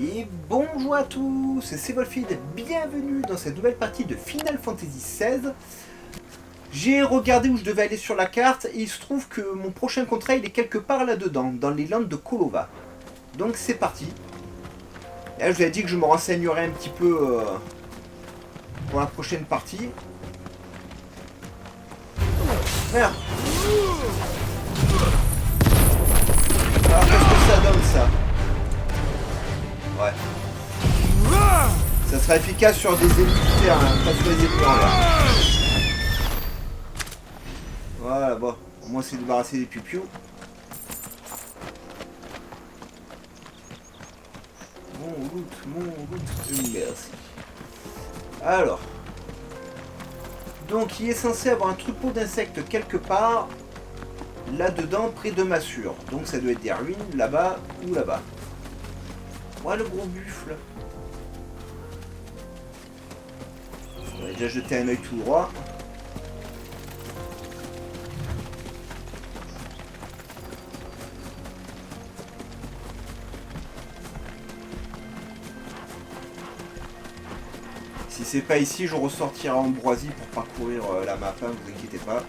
Et bonjour à tous, c'est Wolfid, bienvenue dans cette nouvelle partie de Final Fantasy XVI. J'ai regardé où je devais aller sur la carte et il se trouve que mon prochain contrat il est quelque part là-dedans, dans les landes de Kolova. Donc c'est parti. Et là je vous ai dit que je me renseignerai un petit peu pour la prochaine partie. Merde. Alors qu'est-ce que ça donne ça? Ouais. Ça sera efficace sur des ennemis de terre, hein, pas sur les ennemis en l'air. Voilà, bon. Au moins c'est débarrassé des pupios. Mon loot, merci. Alors. Donc il est censé avoir un troupeau d'insectes quelque part. Là-dedans, près de Massure. Donc ça doit être des ruines, là-bas ou là-bas. Ouais, le gros buffle. On va déjà jeter un œil tout droit. Si c'est pas ici, je ressortirai Ambroisie pour parcourir la map, hein, vous inquiétez pas.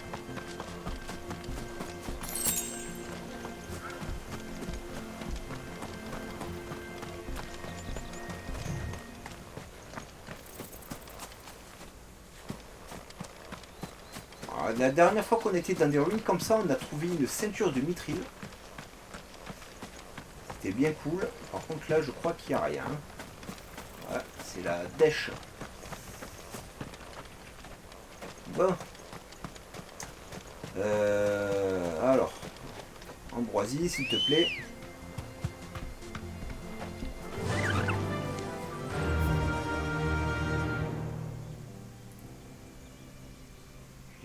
Alors, la dernière fois qu'on était dans des ruines comme ça, on a trouvé une ceinture de mithril. C'était bien cool. Par contre là, je crois qu'il n'y a rien. Ouais, c'est la dèche. Bon. Alors. Ambroisie, s'il te plaît.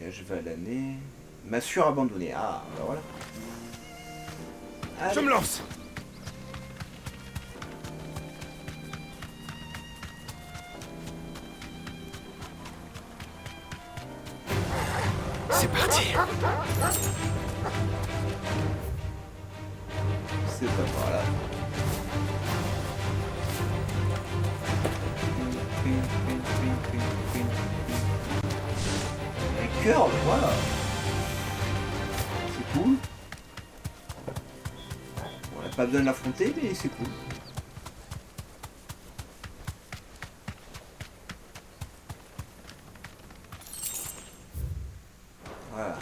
Je vais à l'année. Massure abandonnée. Ah, ben voilà. Allez. Je me lance. C'est parti. C'est pas par là. Un cœur, voilà. C'est cool. On n'a pas besoin de l'affronter, mais c'est cool. Voilà.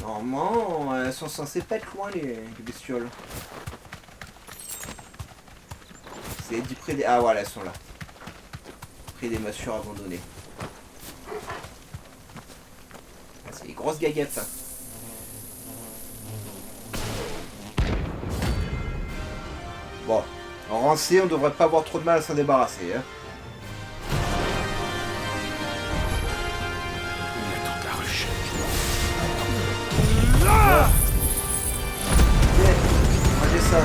Normalement, elles sont censées pas être loin, les bestioles. C'est dit près des... Ah voilà, elles sont là. Près des massures abandonnées. Ah, c'est des grosses gaguettes, ça. Bon, en rancé, on devrait pas avoir trop de mal à s'en débarrasser, hein. Ça.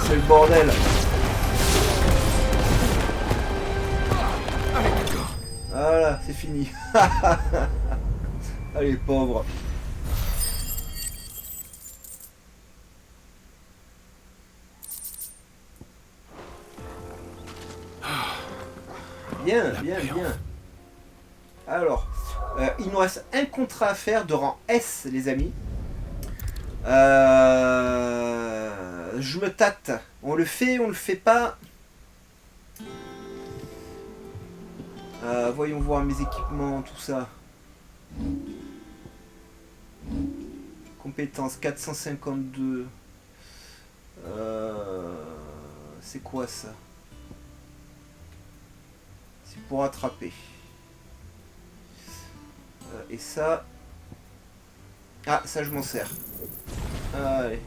C'est le bordel. Voilà, c'est fini. Allez, pauvre. Bien, bien, bien. Alors, il nous reste un contrat à faire de rang S, les amis. Je me tâte. On le fait pas. Voyons voir mes équipements, tout ça. Compétences 452. C'est quoi ça? C'est pour attraper. Et ça... Ah, ça je m'en sers. Allez.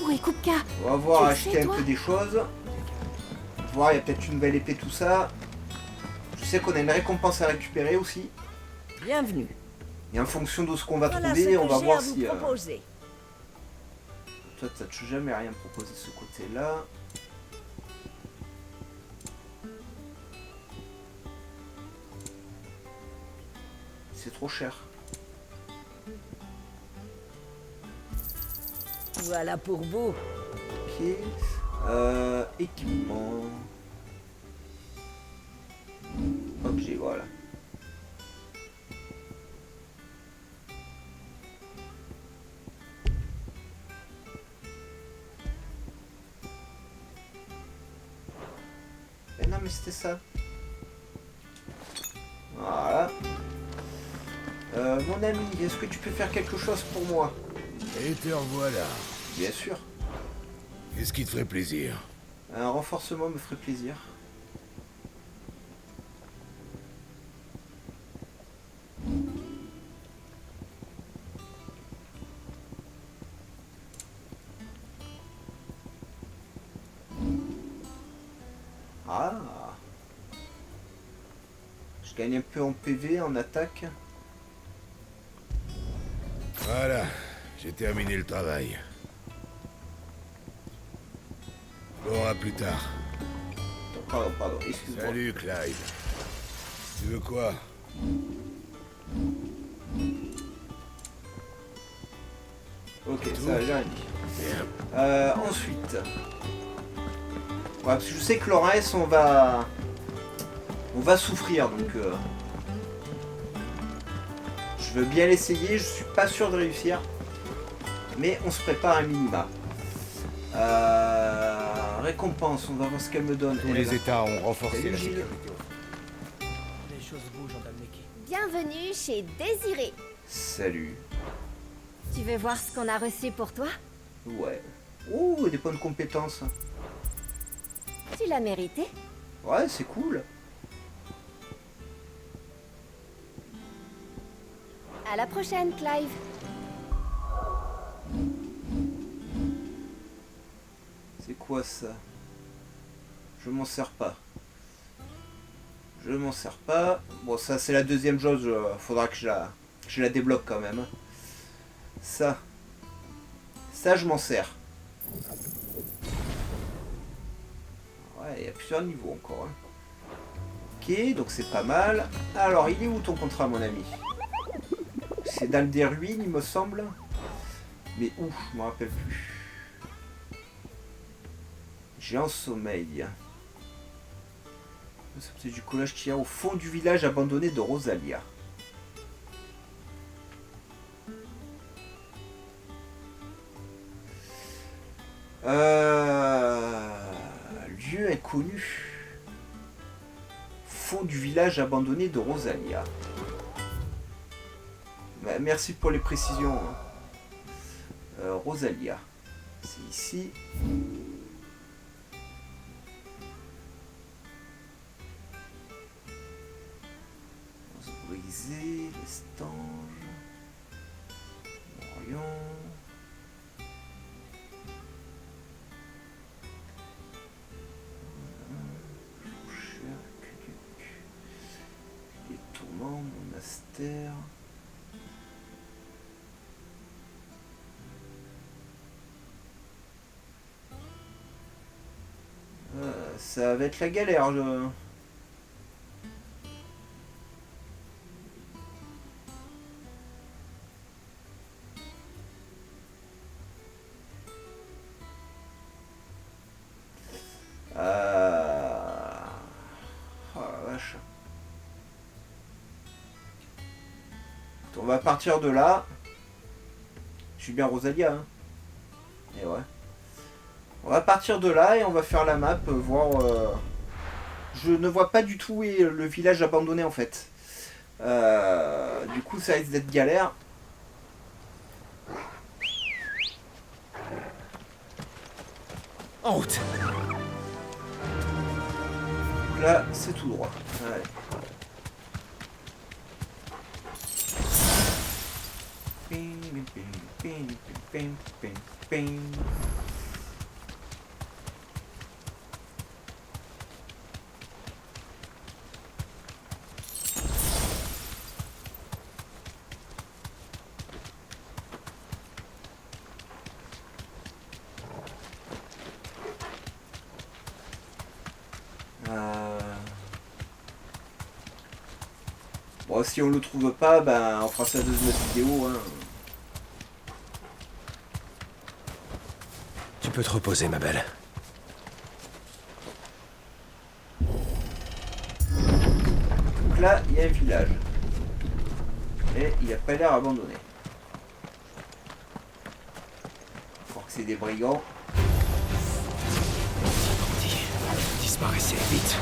Oui, Kupka. On va voir, Tu le acheter sais, un toi peu des choses. Voir, il y a peut-être une nouvelle épée, tout ça. Je sais qu'on a une récompense à récupérer aussi. Bienvenue. Et en fonction de ce qu'on va Voilà trouver, ce on que va j'ai voir à vous si... proposer. Toi, t'as jamais rien proposé de ce côté-là. C'est trop cher. Voilà pour vous. Ok. Équipement. Objet, voilà. Eh non, mais c'était ça. Voilà. Mon ami, est-ce que tu peux faire quelque chose pour moi? Et te revoilà. Bien sûr. Qu'est-ce qui te ferait plaisir? Un renforcement me ferait plaisir. Ah. Je gagne un peu en PV, en attaque. Voilà, j'ai terminé le travail. Bon, à plus tard. Pardon, excuse-moi. Salut, Clyde. Tu veux quoi? Ok, ça j'ai rien dit. Bien. Ensuite. Ouais, parce que je sais que Lorès, on va souffrir, donc je veux bien l'essayer, je suis pas sûr de réussir, mais on se prépare un minima. Récompense, on va voir ce qu'elle me donne. Tous les États ont renforcé Salut, la Gilles. sécurité. Les choses bougent en Dalmeki. Bienvenue chez Désiré. Salut. Tu veux voir ce qu'on a reçu pour toi? Ouais. Oh, des points de compétences. Tu l'as mérité. Ouais, c'est cool. À la prochaine, Clive. C'est quoi ça? Je m'en sers pas. Je m'en sers pas. Bon, ça c'est la deuxième chose. Faudra que je la débloque quand même. Ça. Ça, je m'en sers. Ouais, il y a plusieurs niveaux encore. Hein. Ok, donc c'est pas mal. Alors, il est où ton contrat, mon ami? C'est dans des ruines, il me semble. Mais où? Je me rappelle plus. Géant sommeil. C'est du collage qu'il y a au fond du village abandonné de Rosalia. Lieu inconnu. Fond du village abandonné de Rosalia. Bah, merci pour les précisions. Rosalia. C'est ici. Briser, l'estange. Morion. Les tourments, monastère. Ça va être la galère. Oh la vache. On va partir de là. Je suis bien Rosalia. Hein. Et ouais. On va partir de là et on va faire la map, voir... Je ne vois pas du tout où est le village abandonné en fait. Du coup ça risque d'être galère. En route. Là c'est tout droit. Allez. Bon, si on le trouve pas, ben on fera ça dans une autre vidéo. Hein. Tu peux te reposer, ma belle. Donc là, il y a un village. Et il a pas l'air abandonné. Je crois que c'est des brigands. Disparaissez vite.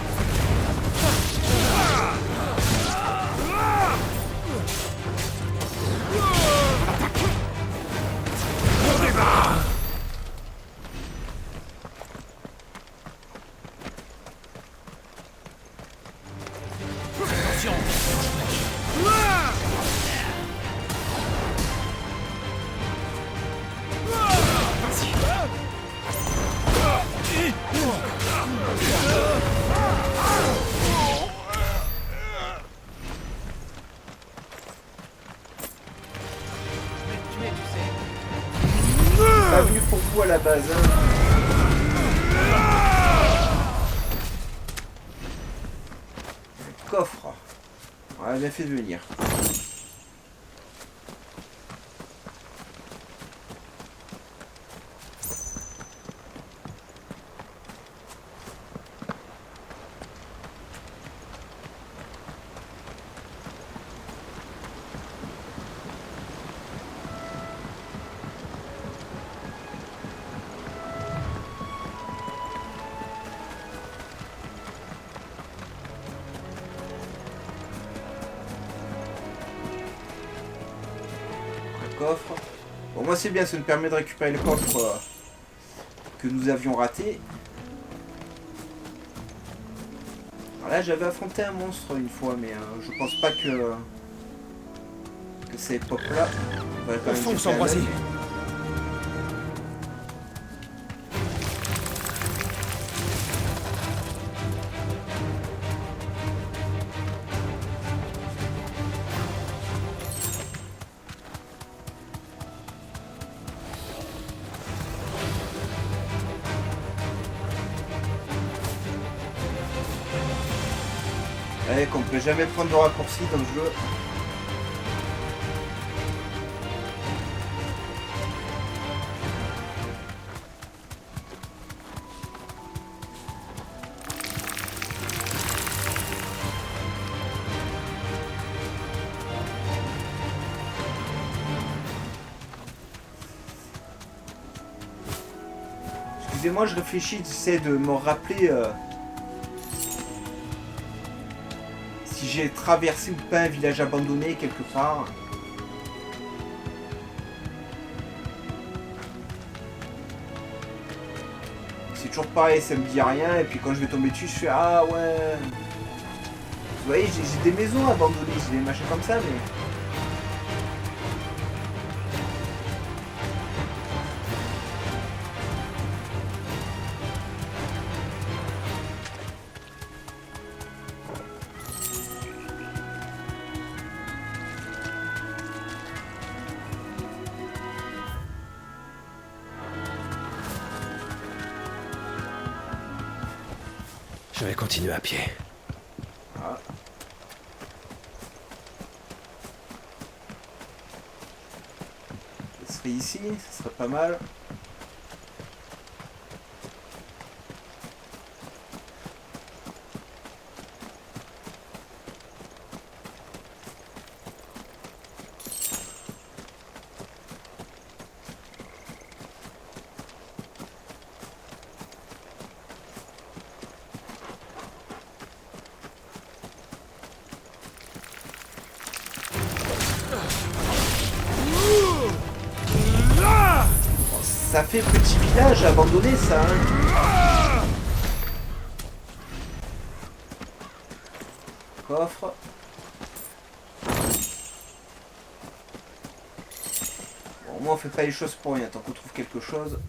Pas venu pour vous à la base. Hein. Un coffre. On l'a bien fait venir. Coffre. Bon, moi c'est bien, ça nous permet de récupérer le coffre que nous avions raté. Alors là j'avais affronté un monstre une fois, mais je pense pas que ces pop là. Au fond, s'embraser. Qu'on peut jamais prendre de raccourci dans le jeu. Excusez-moi, je réfléchis, j'essaie de me rappeler si j'ai traversé ou pas un village abandonné quelque part. C'est toujours pareil, ça me dit rien, et puis quand je vais tomber dessus, je fais ah ouais. Vous voyez, j'ai des maisons abandonnées, j'ai des machins comme ça, mais. Je vais continuer à pied. Ah. Ce serait ici, ce serait pas mal. Ça fait petit village abandonné ça. Hein. Coffre. Au moins on fait pas les choses pour rien tant qu'on trouve quelque chose.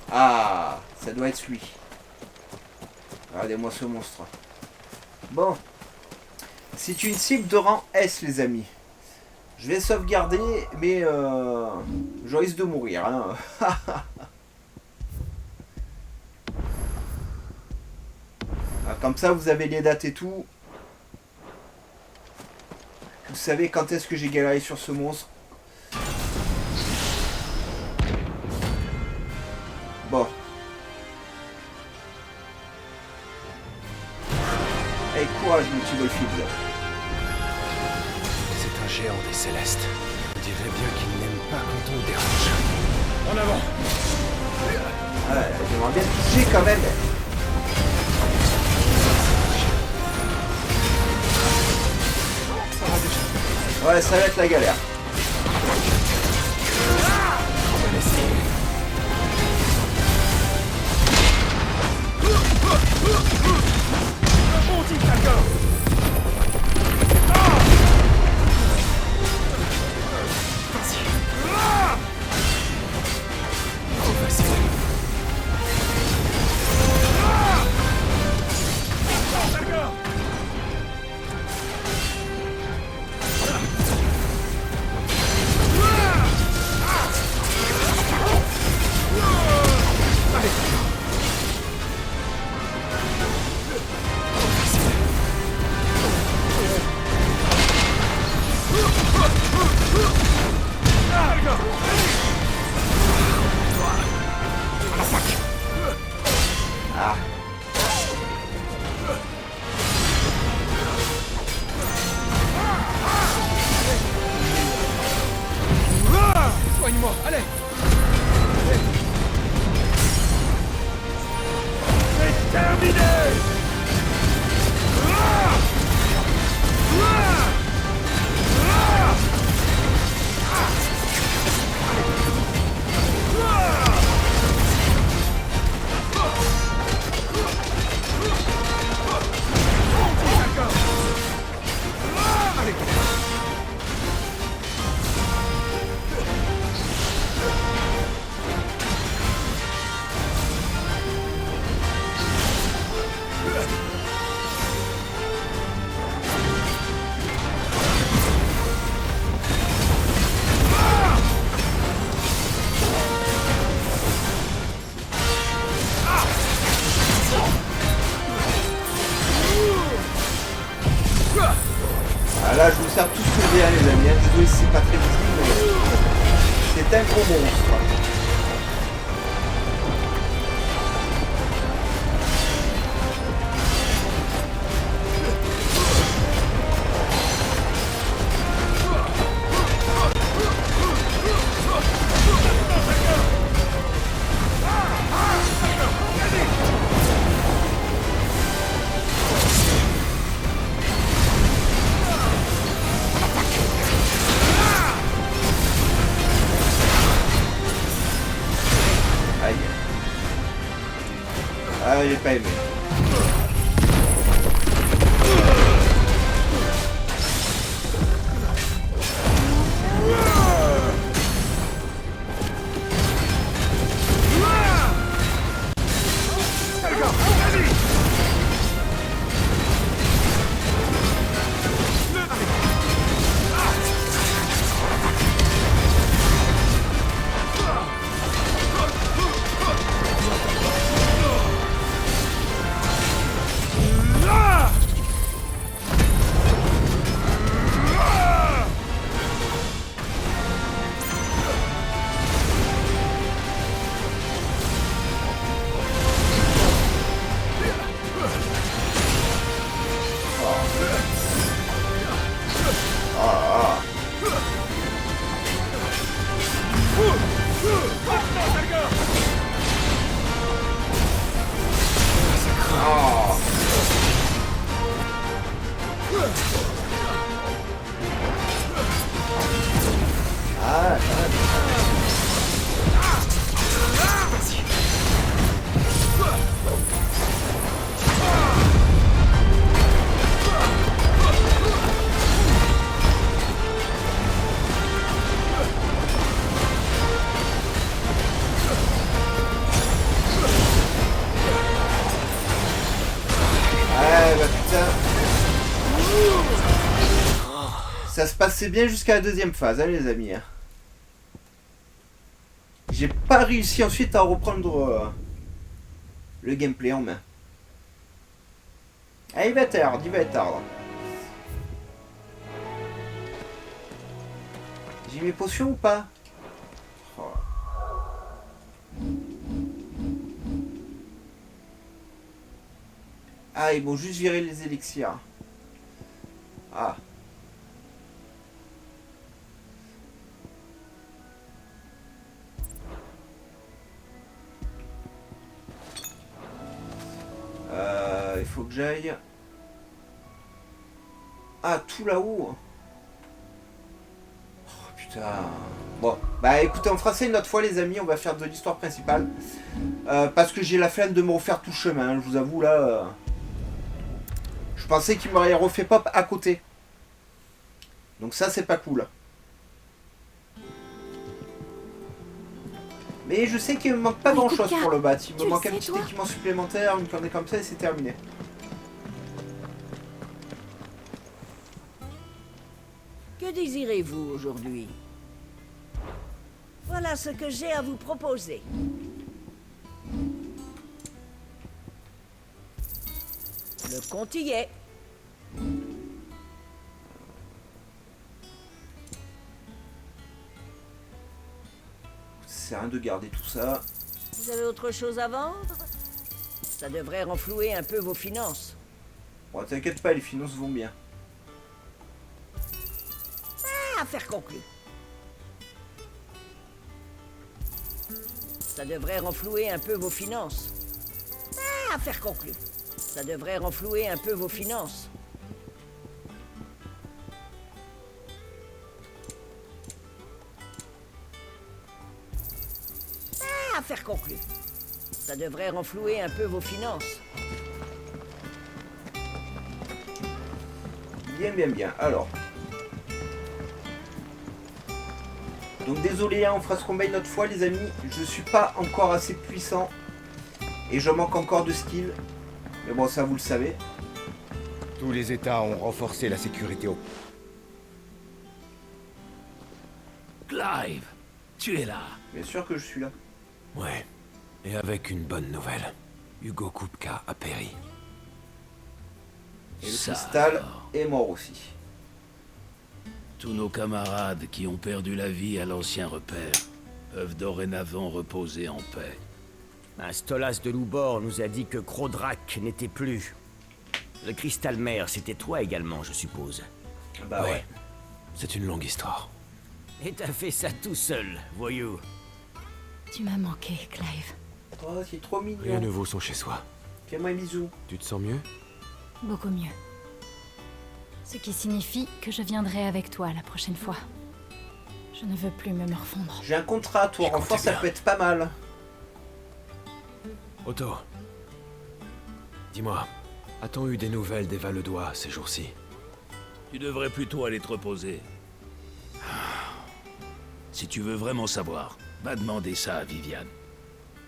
Ah, ça doit être lui. Regardez-moi ce monstre. Bon. C'est une cible de rang S, les amis. Je vais sauvegarder, mais je risque de mourir. Hein. Comme ça, vous avez les dates et tout. Vous savez quand est-ce que j'ai galéré sur ce monstre. Bon. Allez, courage, mon petit Wolfield. C'est un géant des Célestes. On dirait bien qu'il n'aime pas quand on le dérange. En avant! Ouais, j'aimerais bien toucher quand même. Ouais, ça va être la galère. Ah. Soigne-moi, allez! C'est terminé! Ah là, je vous sers tout ce que j'ai, les amis. Désolé si c'est pas très visible, mais c'est un gros monstre. Aïe. Ah, j'ai pas aimé. Ça se passait bien jusqu'à la deuxième phase, hein, les amis. J'ai pas réussi ensuite à reprendre le gameplay en main. Ah, il va être tard. J'ai mes potions ou pas? Oh. Ah, ils vont juste virer les élixirs. Ah. Il faut que j'aille. Ah, tout là-haut. Oh putain. Bon, bah écoutez, on fera ça une autre fois, les amis. On va faire de l'histoire principale. Parce que j'ai la flemme de me refaire tout le chemin. Hein, je vous avoue, là. Je pensais qu'il m'aurait refait pop à côté. Donc ça, c'est pas cool. Mais je sais qu'il me manque pas Mais grand chose Kupka, pour le bat. Il me tu manque le un sais, petit toi équipement supplémentaire, une connerie comme ça et c'est terminé. Que désirez-vous aujourd'hui? Voilà ce que j'ai à vous proposer. Le compte y est. C'est rien de garder tout ça. Vous avez autre chose à vendre? Ça devrait renflouer un peu vos finances. Bon, t'inquiète pas, les finances vont bien. Affaire conclue. Ça devrait renflouer un peu vos finances. Affaire conclue. Ça devrait renflouer un peu vos finances. Affaire conclue. Ça devrait renflouer un peu vos finances. Bien. Alors. Donc désolé, hein, on fera ce combat une autre fois, les amis. Je suis pas encore assez puissant. Et je manque encore de skill. Mais bon, ça vous le savez. Tous les États ont renforcé la sécurité au... Clive, tu es là. Bien sûr que je suis là. Ouais. Et avec une bonne nouvelle. Hugo Kupka a péri. Et le Ça cristal alors. est mort aussi. Tous nos camarades qui ont perdu la vie à l'ancien repère peuvent dorénavant reposer en paix. Un Stolas de Loubor nous a dit que Crodrak n'était plus. Le cristal mère, c'était toi également, je suppose. Bah ouais. C'est une longue histoire. Et t'as fait ça tout seul, voyou. Tu m'as manqué, Clive. Oh, c'est trop Rien mignon. ne vaut son chez-soi. Fais-moi un bisou. Tu te sens mieux? Beaucoup mieux. Ce qui signifie que je viendrai avec toi la prochaine fois. Je ne veux plus me morfondre. J'ai un contrat, toi. J'y Renfort, comptais ça bien. peut être pas mal. Otto. Dis-moi, a-t-on eu des nouvelles des Valedois ces jours-ci? Tu devrais plutôt aller te reposer. Si tu veux vraiment savoir, va demander ça à Viviane.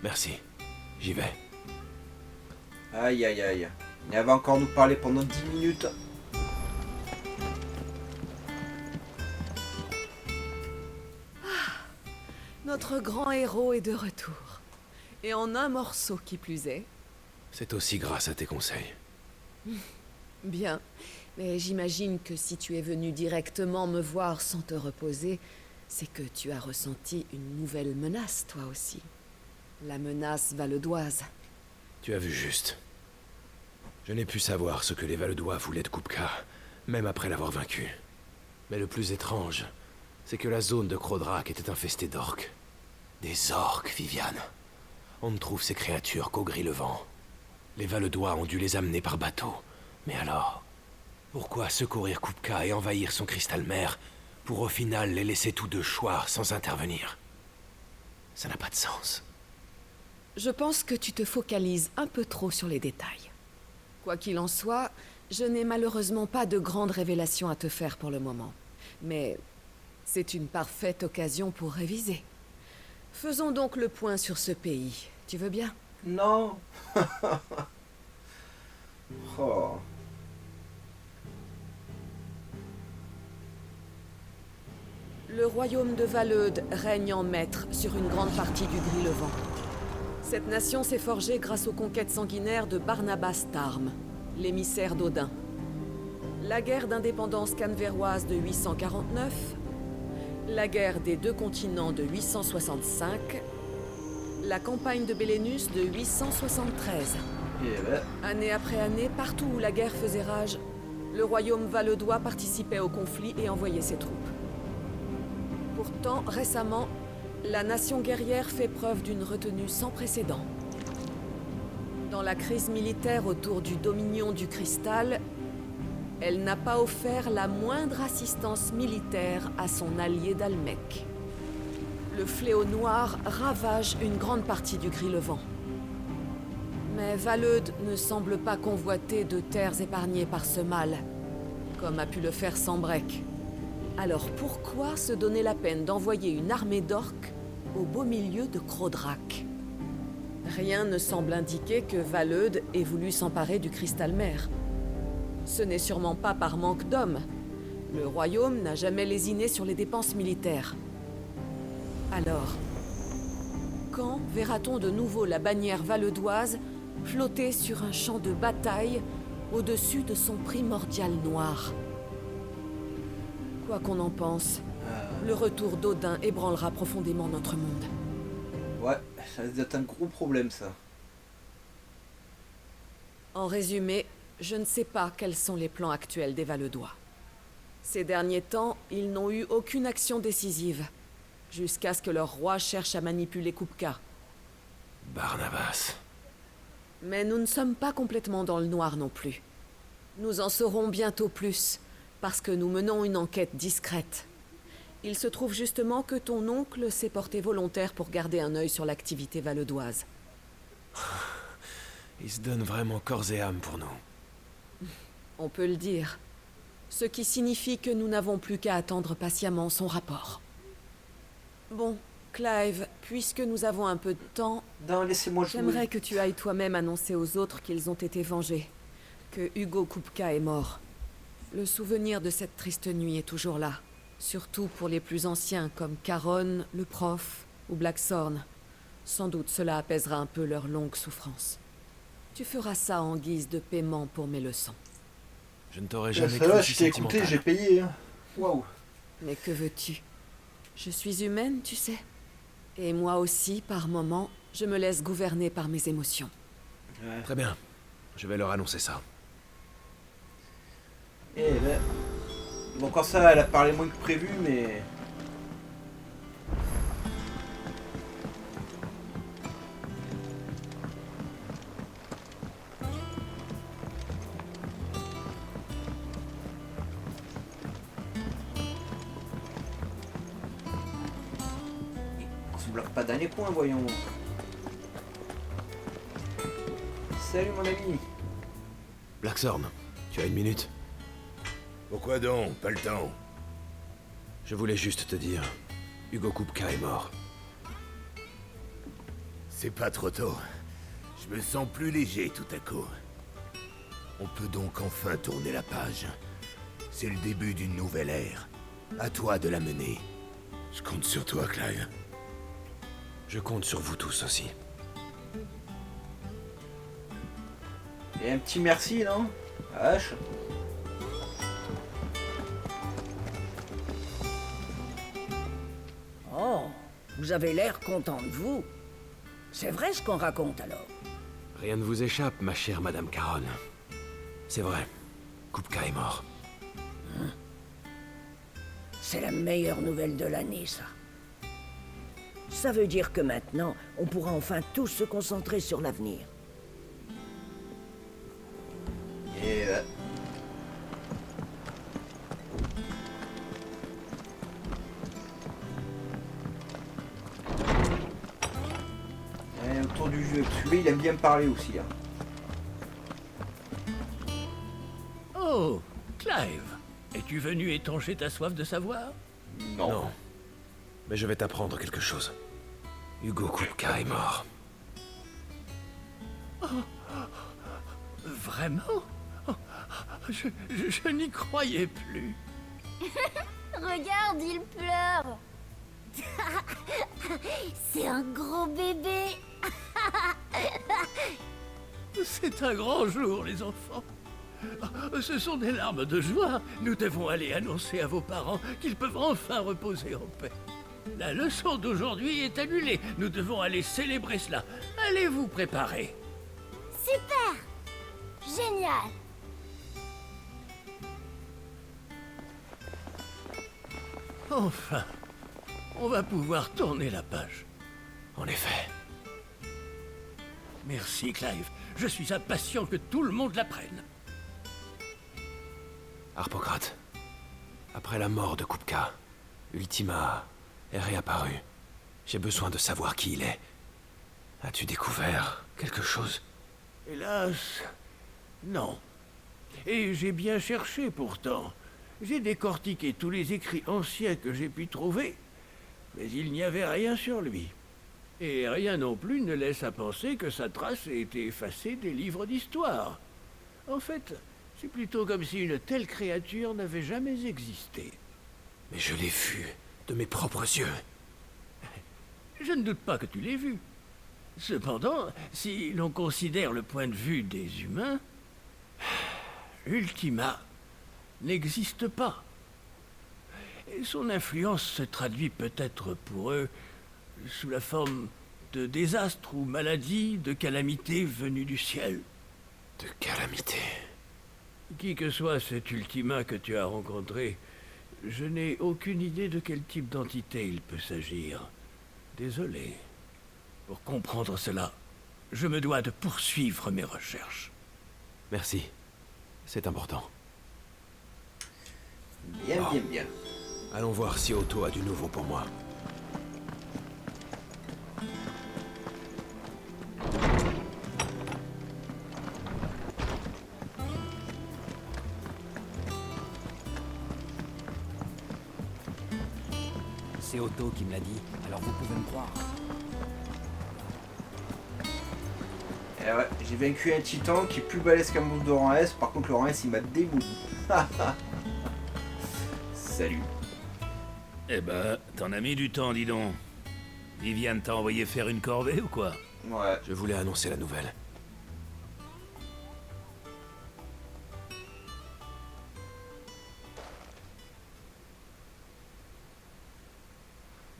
Merci. J'y vais. Aïe. Il va encore nous parler pendant 10 minutes. Notre grand héros est de retour. Et en un morceau qui plus est. C'est aussi grâce à tes conseils. Bien. Mais j'imagine que si tu es venu directement me voir sans te reposer, c'est que tu as ressenti une nouvelle menace, toi aussi. La menace valedoise. Tu as vu juste. Je n'ai pu savoir ce que les Valedois voulaient de Kupka, même après l'avoir vaincu. Mais le plus étrange, c'est que la zone de Crodrak était infestée d'orques. Des orques, Viviane. On ne trouve ces créatures qu'au gris-levant. Les Valedois ont dû les amener par bateau. Mais alors, pourquoi secourir Kupka et envahir son cristal mère pour au final les laisser tous deux choir sans intervenir? Ça n'a pas de sens. Je pense que tu te focalises un peu trop sur les détails. Quoi qu'il en soit, je n'ai malheureusement pas de grandes révélations à te faire pour le moment. Mais c'est une parfaite occasion pour réviser. Faisons donc le point sur ce pays. Tu veux bien? Non. Oh. Le royaume de Valeud règne en maître sur une grande partie du Gris-le-Vent. Cette nation s'est forgée grâce aux conquêtes sanguinaires de Barnabas Tarm, l'émissaire d'Odin. La guerre d'indépendance canneverroise de 849, la guerre des deux continents de 865, la campagne de Bélénus de 873. Année après année, partout où la guerre faisait rage, le royaume valeudois participait au conflit et envoyait ses troupes. Pourtant, récemment, la nation guerrière fait preuve d'une retenue sans précédent. Dans la crise militaire autour du Dominion du Cristal, elle n'a pas offert la moindre assistance militaire à son allié d'Almec. Le fléau noir ravage une grande partie du Gris-le-Vent. Mais Valeud ne semble pas convoiter de terres épargnées par ce mal, comme a pu le faire Sanbreque. Alors pourquoi se donner la peine d'envoyer une armée d'orques au beau milieu de Crodrac? Rien ne semble indiquer que Valeud ait voulu s'emparer du Cristal-Mer. Ce n'est sûrement pas par manque d'hommes. Le royaume n'a jamais lésiné sur les dépenses militaires. Alors, quand verra-t-on de nouveau la bannière valeudoise flotter sur un champ de bataille au-dessus de son primordial noir? Quoi qu'on en pense, le retour d'Odin ébranlera profondément notre monde. Ouais, ça risque d'être un gros problème, ça. En résumé, je ne sais pas quels sont les plans actuels des Valeudois. Ces derniers temps, ils n'ont eu aucune action décisive, jusqu'à ce que leur roi cherche à manipuler Kupka. Barnabas. Mais nous ne sommes pas complètement dans le noir non plus. Nous en saurons bientôt plus, parce que nous menons une enquête discrète. Il se trouve justement que ton oncle s'est porté volontaire pour garder un œil sur l'activité valeudoise. Il se donne vraiment corps et âme pour nous. On peut le dire. Ce qui signifie que nous n'avons plus qu'à attendre patiemment son rapport. Bon, Clive, puisque nous avons un peu de temps... Non, laissez-moi jouer. J'aimerais que tu ailles toi-même annoncer aux autres qu'ils ont été vengés. Que Hugo Kupka est mort. Le souvenir de cette triste nuit est toujours là. Surtout pour les plus anciens, comme Caron, le prof ou Blackthorn. Sans doute cela apaisera un peu leur longue souffrance. Tu feras ça en guise de paiement pour mes leçons. Je ne t'aurais jamais Ça cru va, si je t'ai écouté, sentimental. j'ai payé. Hein. Waouh. Mais que veux-tu? Je suis humaine, tu sais. Et moi aussi, par moments, je me laisse gouverner par mes émotions. Ouais. Très bien. Je vais leur annoncer ça. Eh ben... Bon, quand ça, elle a parlé moins que prévu, mais... On se bloque pas dans les coins, voyons. Salut mon ami. Blackthorn, tu as une minute? Pourquoi donc? Pas le temps. Je voulais juste te dire, Hugo Kupka est mort. C'est pas trop tôt. Je me sens plus léger tout à coup. On peut donc enfin tourner la page. C'est le début d'une nouvelle ère. À toi de la mener. Je compte sur toi, Clive. Je compte sur vous tous aussi. Et un petit merci, non? Vache. Oh, vous avez l'air content de vous. C'est vrai ce qu'on raconte alors. Rien ne vous échappe, ma chère Madame Caron. C'est vrai, Kupka est mort. C'est la meilleure nouvelle de l'année, ça. Ça veut dire que maintenant, on pourra enfin tous se concentrer sur l'avenir. Et autour du jeu, parce que lui il aime bien parler aussi. Hein. Oh, Clive, es-tu venu étancher ta soif de savoir? Non. Non. Mais je vais t'apprendre quelque chose. Hugo Kupka est mort. Vraiment? Oh, je n'y croyais plus. Regarde, il pleure. C'est un gros bébé. C'est un grand jour, les enfants. Ce sont des larmes de joie. Nous devons aller annoncer à vos parents qu'ils peuvent enfin reposer en paix. La leçon d'aujourd'hui est annulée. Nous devons aller célébrer cela. Allez vous préparer. Super. Génial. Enfin, on va pouvoir tourner la page. En effet. Merci, Clive. Je suis impatient que tout le monde l'apprenne. Harpocrate, après la mort de Kupka, Ultima est réapparu. J'ai besoin de savoir qui il est. As-tu découvert quelque chose? Hélas, non. Et j'ai bien cherché pourtant. J'ai décortiqué tous les écrits anciens que j'ai pu trouver, mais il n'y avait rien sur lui. Et rien non plus ne laisse à penser que sa trace ait été effacée des livres d'histoire. En fait, c'est plutôt comme si une telle créature n'avait jamais existé. Mais je l'ai vu de mes propres yeux. Je ne doute pas que tu l'aies vu. Cependant, si l'on considère le point de vue des humains, Ultima n'existe pas. Et son influence se traduit peut-être pour eux sous la forme de désastres ou maladies, de calamités venues du ciel. De calamités? Qui que soit cet Ultima que tu as rencontré, je n'ai aucune idée de quel type d'entité il peut s'agir. Désolé. Pour comprendre cela, je me dois de poursuivre mes recherches. Merci. C'est important. Bien, bien, bien. Allons voir si Otto a du nouveau pour moi. C'est Otto qui me l'a dit, alors vous pouvez me croire. Eh ouais, j'ai vaincu un titan qui est plus balèze qu'un monstre de rang S, par contre le rang S il m'a démoli. Salut. Eh ben, t'en as mis du temps, dis donc. Viviane t'a envoyé faire une corvée ou quoi? Ouais. Je voulais annoncer la nouvelle.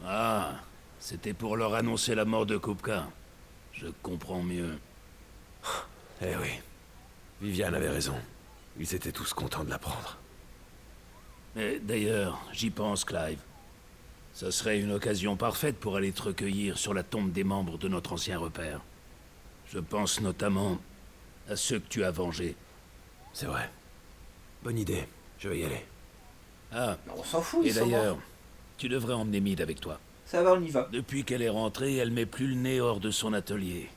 Ah, c'était pour leur annoncer la mort de Kupka. Je comprends mieux. Eh oui. Viviane avait raison. Ils étaient tous contents de l'apprendre. Mais d'ailleurs, j'y pense, Clive. Ça serait une occasion parfaite pour aller te recueillir sur la tombe des membres de notre ancien repère. Je pense notamment à ceux que tu as vengés. C'est vrai. Bonne idée. Je vais y aller. Ah, on s'en fout, et ils sont d'ailleurs, morts. tu devrais emmener Mid avec toi. Ça va, on y va. Depuis qu'elle est rentrée, elle met plus le nez hors de son atelier,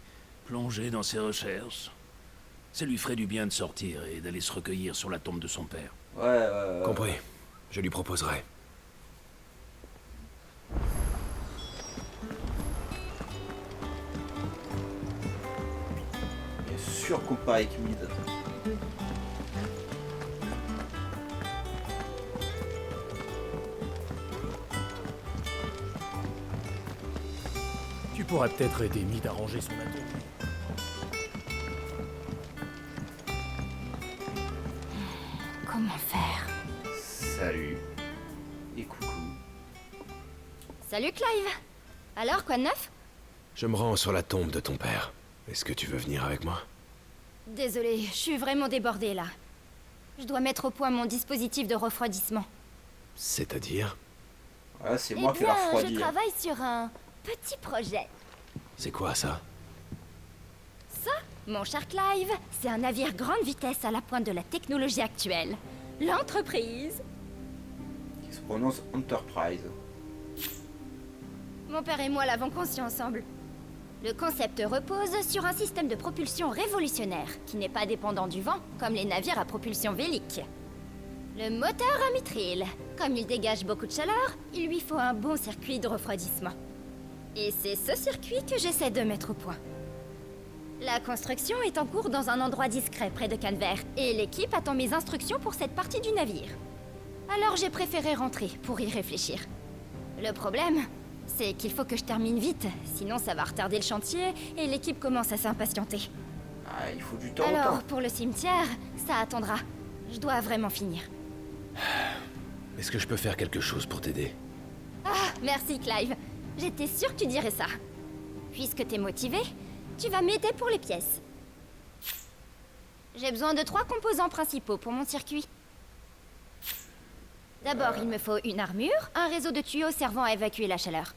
plongée dans ses recherches. Ça lui ferait du bien de sortir et d'aller se recueillir sur la tombe de son père. Ouais. Compris. Je lui proposerai. Bien sûr qu'on part avec Mid. Tu pourras peut-être aider Mid à ranger son atelier. Comment faire? Salut. Et coucou. Salut Clive. Alors, quoi de neuf? Je me rends sur la tombe de ton père. Est-ce que tu veux venir avec moi? Désolée, je suis vraiment débordée là. Je dois mettre au point mon dispositif de refroidissement. C'est-à-dire? Ouais, c'est Eh moi qui vais la bien, je refroidir. travaille sur un petit projet. C'est quoi ça? Ça, mon cher Clive, c'est un navire grande vitesse à la pointe de la technologie actuelle. L'entreprise. Qui se prononce Enterprise. Mon père et moi l'avons conçu ensemble. Le concept repose sur un système de propulsion révolutionnaire, qui n'est pas dépendant du vent, comme les navires à propulsion vélique. Le moteur à mitril. Comme il dégage beaucoup de chaleur, il lui faut un bon circuit de refroidissement. Et c'est ce circuit que j'essaie de mettre au point. La construction est en cours dans un endroit discret près de Cannes-Vert, et l'équipe attend mes instructions pour cette partie du navire. Alors j'ai préféré rentrer pour y réfléchir. Le problème, c'est qu'il faut que je termine vite, sinon ça va retarder le chantier et l'équipe commence à s'impatienter. Ah, il faut du temps. Alors, pour le cimetière, ça attendra. Je dois vraiment finir. Est-ce que je peux faire quelque chose pour t'aider? Ah, merci Clive. J'étais sûre que tu dirais ça. Puisque t'es motivé, tu vas m'aider pour les pièces. J'ai besoin de 3 composants principaux pour mon circuit. D'abord, il me faut une armure, un réseau de tuyaux servant à évacuer la chaleur.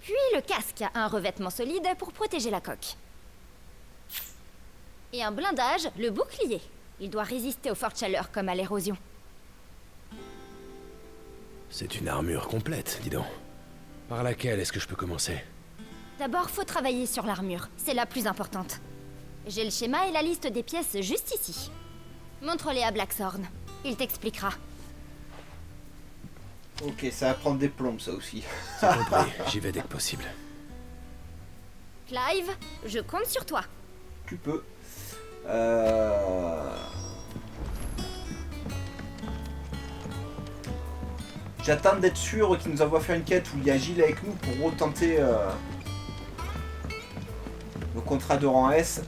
Puis le casque, un revêtement solide pour protéger la coque. Et un blindage, le bouclier. Il doit résister aux fortes chaleurs comme à l'érosion. C'est une armure complète, dis donc. Par laquelle est-ce que je peux commencer? D'abord, faut travailler sur l'armure. C'est la plus importante. J'ai le schéma et la liste des pièces juste ici. Montre-les à Blackthorn. Il t'expliquera. Ok, ça va prendre des plombes, ça aussi. C'est compris, j'y vais dès que possible. Clive, je compte sur toi. Tu peux. J'attends d'être sûr qu'il nous envoie faire une quête où il y a Gilles avec nous pour retenter le contrat de rang S.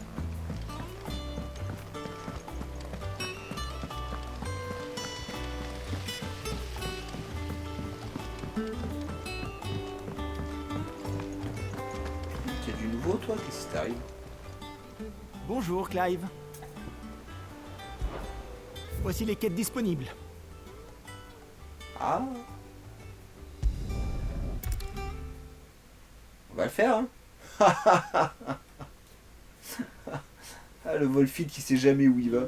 C'est du nouveau toi? Qu'est-ce qui t'arrive? Bonjour, Clive. Voici les quêtes disponibles. Ah. On va le faire, hein. Ah, le Volfid qui sait jamais où il va.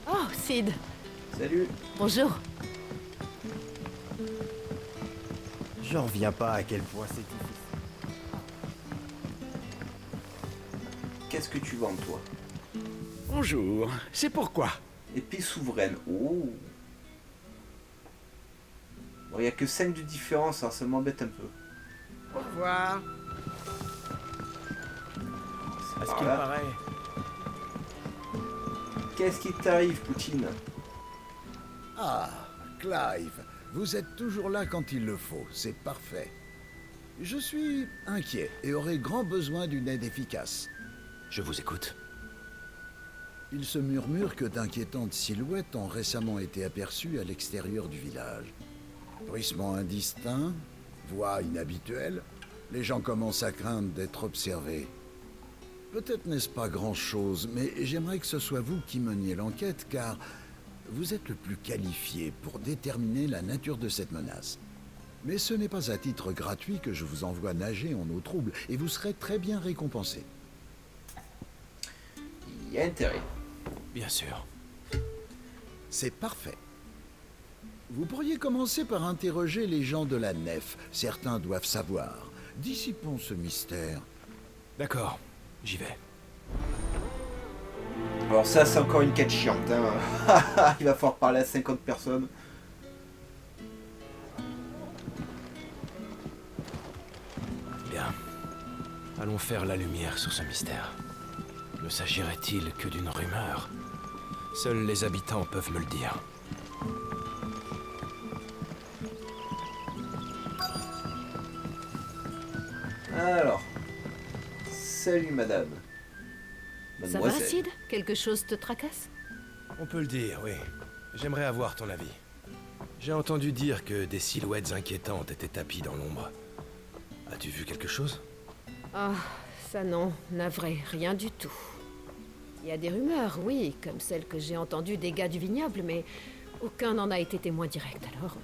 Oh, Sid. Salut. Bonjour. J'en reviens pas à quel point c'est difficile. Qu'est-ce que tu vends, toi? Bonjour, c'est pourquoi? Épée souveraine. Oh. Bon, il n'y a que 5 de différence, hein, ça m'embête un peu. Au revoir. À ce qu'il paraît. Qu'est-ce qui t'arrive, Poutine? Ah, Clive, vous êtes toujours là quand il le faut, c'est parfait. Je suis inquiet et aurai grand besoin d'une aide efficace. Je vous écoute. Il se murmure que d'inquiétantes silhouettes ont récemment été aperçues à l'extérieur du village. Bruissements indistincts, voix inhabituelles, les gens commencent à craindre d'être observés. Peut-être n'est-ce pas grand-chose, mais j'aimerais que ce soit vous qui meniez l'enquête, car vous êtes le plus qualifié pour déterminer la nature de cette menace. Mais ce n'est pas à titre gratuit que je vous envoie nager en eau trouble, et vous serez très bien récompensé. Il y a intérêt. Bien sûr. C'est parfait. Vous pourriez commencer par interroger les gens de la nef. Certains doivent savoir. Dissipons ce mystère. D'accord, j'y vais. Alors ça, c'est encore une quête chiante, hein. Il va falloir parler à 50 personnes. Bien. Allons faire la lumière sur ce mystère. Ne s'agirait-il que d'une rumeur? Seuls les habitants peuvent me le dire. Alors. Salut, madame. Ça va, Sid? Quelque chose te tracasse? On peut le dire, oui. J'aimerais avoir ton avis. J'ai entendu dire que des silhouettes inquiétantes étaient tapies dans l'ombre. As-tu vu quelque chose? Ah, ça non, navré, rien du tout. Il y a des rumeurs, oui, comme celles que j'ai entendues des gars du vignoble, mais aucun n'en a été témoin direct, alors...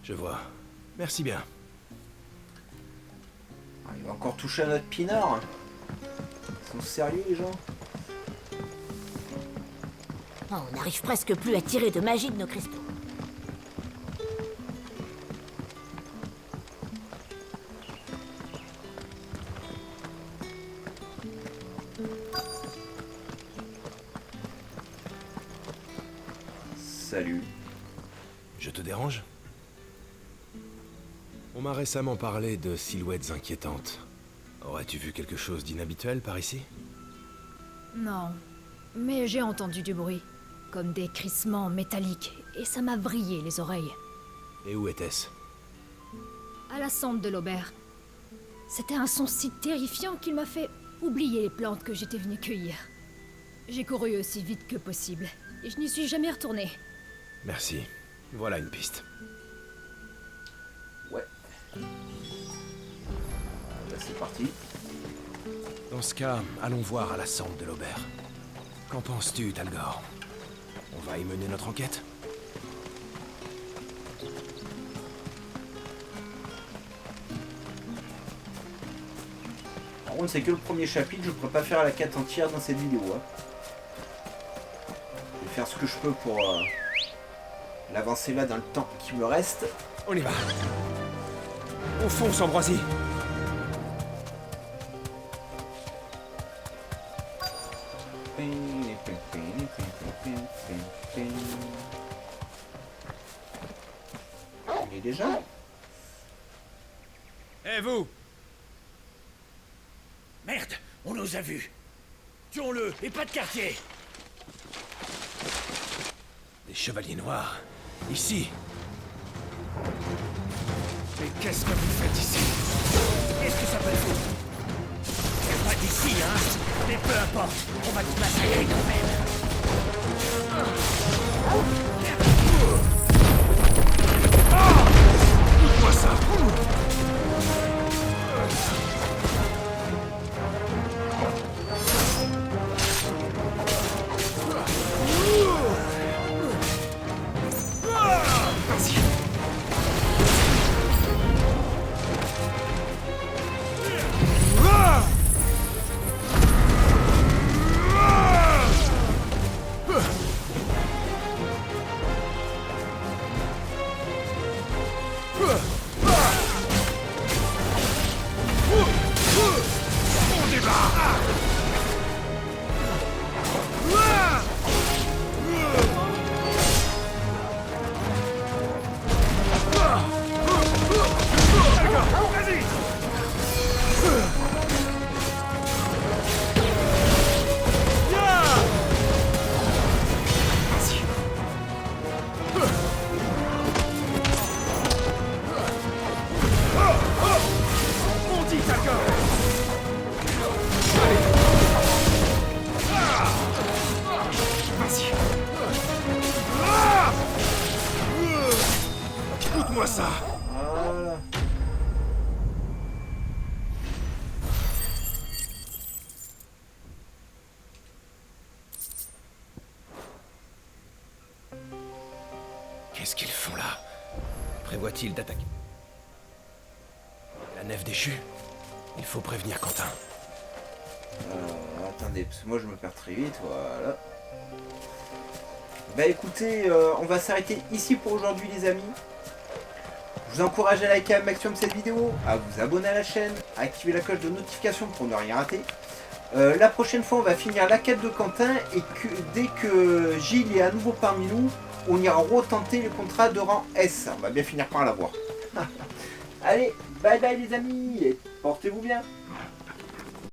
Je vois. Merci bien. Ah, il va encore toucher à notre pinard. Ils sont sérieux, les gens? Oh, on n'arrive presque plus à tirer de magie de nos cristaux. Salut. Je te dérange? On m'a récemment parlé de silhouettes inquiétantes. Aurais-tu vu quelque chose d'inhabituel par ici? Non, mais j'ai entendu du bruit, comme des crissements métalliques, et ça m'a vrillé les oreilles. Et où était-ce? À la cendre de l'auberge. C'était un son si terrifiant qu'il m'a fait oublier les plantes que j'étais venue cueillir. J'ai couru aussi vite que possible, et je n'y suis jamais retournée. Merci. Voilà une piste. Ouais. Là, c'est parti. Dans ce cas, allons voir à la cendre de l'auberge. Qu'en penses-tu, Talgor? On va y mener notre enquête? Par contre, c'est que le premier chapitre, je ne pourrais pas faire la quête entière dans cette vidéo. Hein. Je vais faire ce que je peux pour l'avancer là dans le temps qui me reste. On y va. On fonce, Ambroisie. Il est déjà? Eh vous! Merde, on nous a vus. Tuons-le, et pas de quartier. Des chevaliers noirs. Ici. Mais qu'est-ce que vous faites ici? Qu'est-ce que ça peut être? C'est pas d'ici, hein? Mais peu importe, on va te massacrer quand même. Écoute-moi ça! Écoute-moi ça! Voilà. Qu'est-ce qu'ils font là? Prévoit-il d'attaquer la nef déchue? Il faut prévenir Quentin. Attendez, parce que moi je me perds très vite, voilà. Bah écoutez, on va s'arrêter ici pour aujourd'hui les amis. Je vous encourage à liker un maximum cette vidéo, à vous abonner à la chaîne, à activer la cloche de notification pour ne rien rater. La prochaine fois on va finir la quête de Quentin et que dès que Gilles est à nouveau parmi nous, on ira retenter le contrat de rang S. On va bien finir par l'avoir. Allez, bye bye les amis et portez-vous bien.